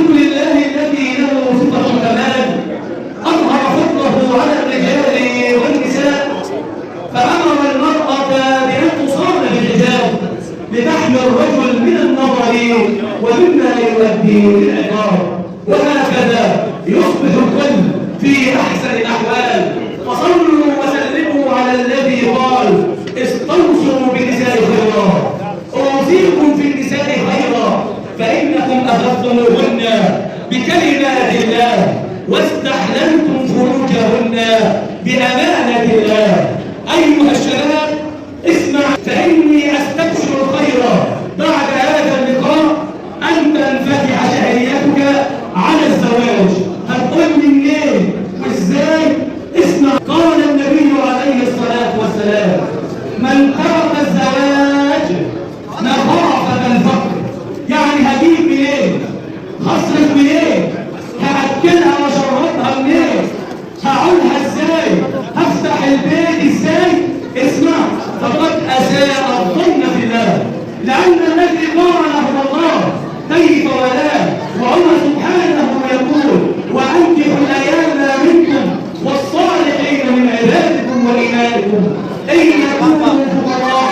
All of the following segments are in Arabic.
الحمد لله الذي له صفة الكمال أظهر فضله على الرجال والنساء، فأمر المرأة بأن تصان بالحجاب لتحمي الرجل من النظر ومما يؤدي للعقاب، وهكذا يصبح الكل في أحسن الأحوال. فصلوا وسلموا على الذي قال: استوصوا بالنساء خيرا، أوصيكم في النساء خيرا، فإنكم أخذتموهن بكلمات الله واستحللتم فروجهن بأمانة الله. أيها الشباب اسمع، فإني أستبشر خيرا بعد هذا اللقاء أن تنفتح شهيتك على الزواج. هتقول لي منين وإزاي؟ اسمع، قال النبي عليه الصلاة والسلام: من ترك الزواج مخافة الفقر. يعني هجيب منين؟ هصرف منين؟ هأكلها وأشربها منين؟ هعولها ازاي؟ هفتح البيت ازاي؟ اسمع، فقد أساء الظن في الله، لأن الذي قال هو الله كيف ولا. وعمر سبحانه يقول: وأنكحوا الأيام منكم والصالحين من عبادكم وإمائكم إن يكونوا فقراء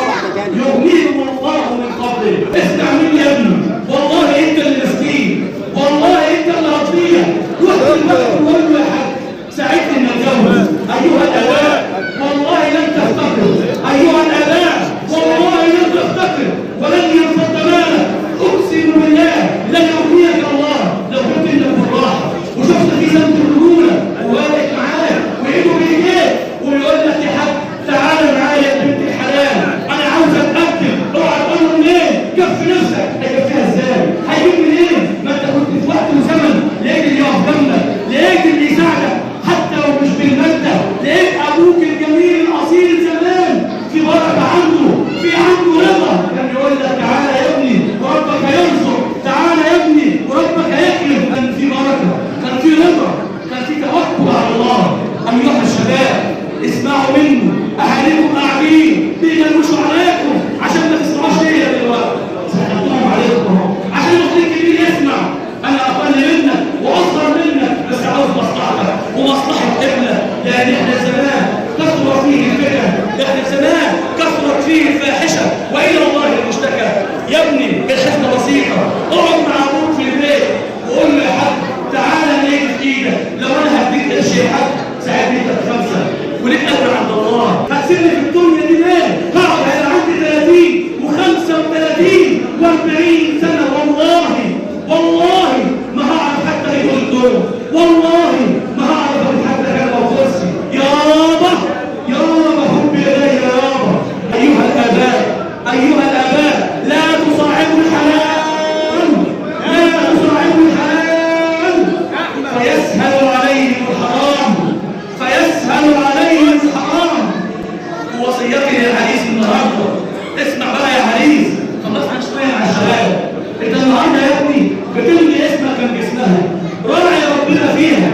يغنيهم الله من فضله. اسمع مني يا ابني، والله أنت اللي مسكين، والله أنت اللي هتضيع. وقت الوقت كله يا حاج ساعدني ان اتجوز. ايها الاباء والله لن تفتقر، ايها الاباء والله لن تفتقر ولن ينفض مالك. اقسم بالله لن يغنيك الله لو كنت انت في الراحه وشفت في سنه الرجوله وواقف معاك وايده بايديك ويقول لك: يا حاج تعالى معايا يا بنت الحلال، انا عاوز اتاكد. اوعى تقول له منين؟ كفي نفسك. هيكفيها ازاي؟ هيجيب منين؟ ما انت كنت في وقت وزمن لقيت اللي يقف جنبك، لقيت اللي يساعدك حتى لو مش بالمادة. لقيت ابوك الجميل الاصيل زمان في بركة عنده، في عنده رضا، كان يقول لك: تعالى يا ابني وربك هينصر، تعالى يا ابني وربك هيكرم. كان في بركة، كان في رضا، كان في توكل على الله. ايها الشباب اسمعوا منه، اهاليكم قاعدين بيجلوشوا عليكم عشان ما تسمعوش ليا دلوقتي. سحبتهم عليكم اهو عشان المخرج الكبير يسمع. انا اقل منك واصغر منك، بس عاوز مصلحتك ومصلحه ابنك، لان احنا زمان كثر فيه الفتن، احنا زمان كثرت فيه الفاحشه والى الله المشتكى. يا ابني الحكمه بسيطه، اقعد مع ابوك في البيت وقول له: يا حاج تعالى نيجي في ايدك، لو انا هديك قرش يا حاج ساعدني انت بخمسه وليك اجر عند الله. هتسيبني في الدنيا دي ليه؟ هقعد هنا عندي 30 و35 و40 سنه، والله ما هعرف حتى يقول الدور، والله ما هعرف حتى كلمه وكرسي. يابا حبي الي يابا. ايها الاباء لا تصاحبوا الحلال، لا تصاحبوا الحلال فيسهل عليهم الحرام. وصيتي للحديث النهارده، اسمع بقى يا حديث، خلصنا شويه على الشباب. انت النهارده يا ابني بتلغي اسمك من جسمها، راعي ربنا فيها.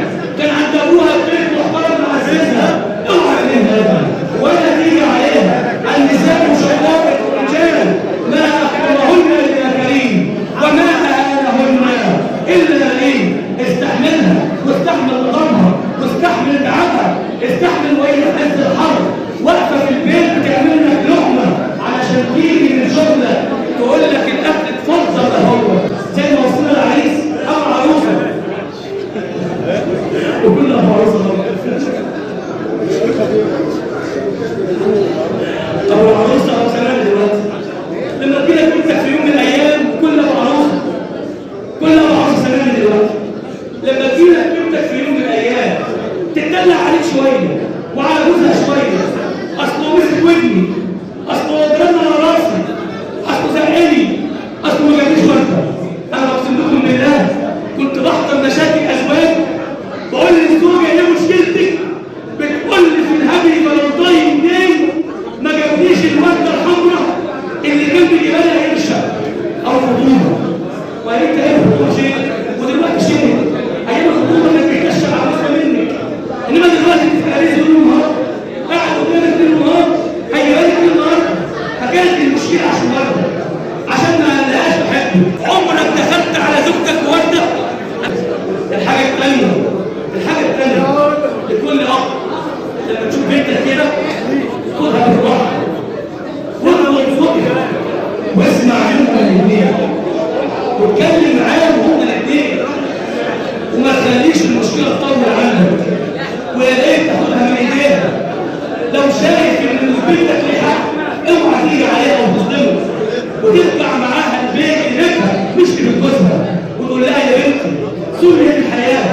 تشتري جوزها وتقول لها يا بنتي سنة الحياة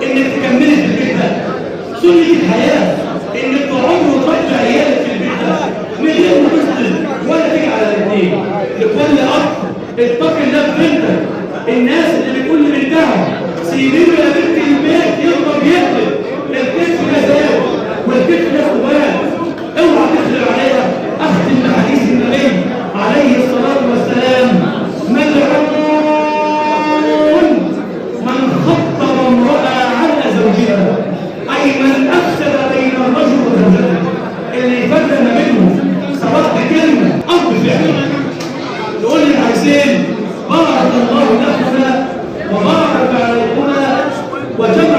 انك تكملي في البيت ده، سنة الحياة انك تقعدي وتربي عيالك في البيت ده من غير ما تسلم ولا تيجي على الاثنين. لكل اب اتقي الله في بنتك. الناس اللي بتقول لبنتها سيبيله يا بنتي البيت يقدر يقلب الكتف ده زاد والكتف ده سبان، اوعى تخلع عليها. اختم بحديث النبي عليه الصلاه والسلام: ملعون من خطب امراه على زوجها، اي من افسد بين الرجل وزوجته، اللي يفرق ما بينهم سواء بكلمه او بفعل. يقول لي عايزين بارك الله لكما وبارك عليكما وجمع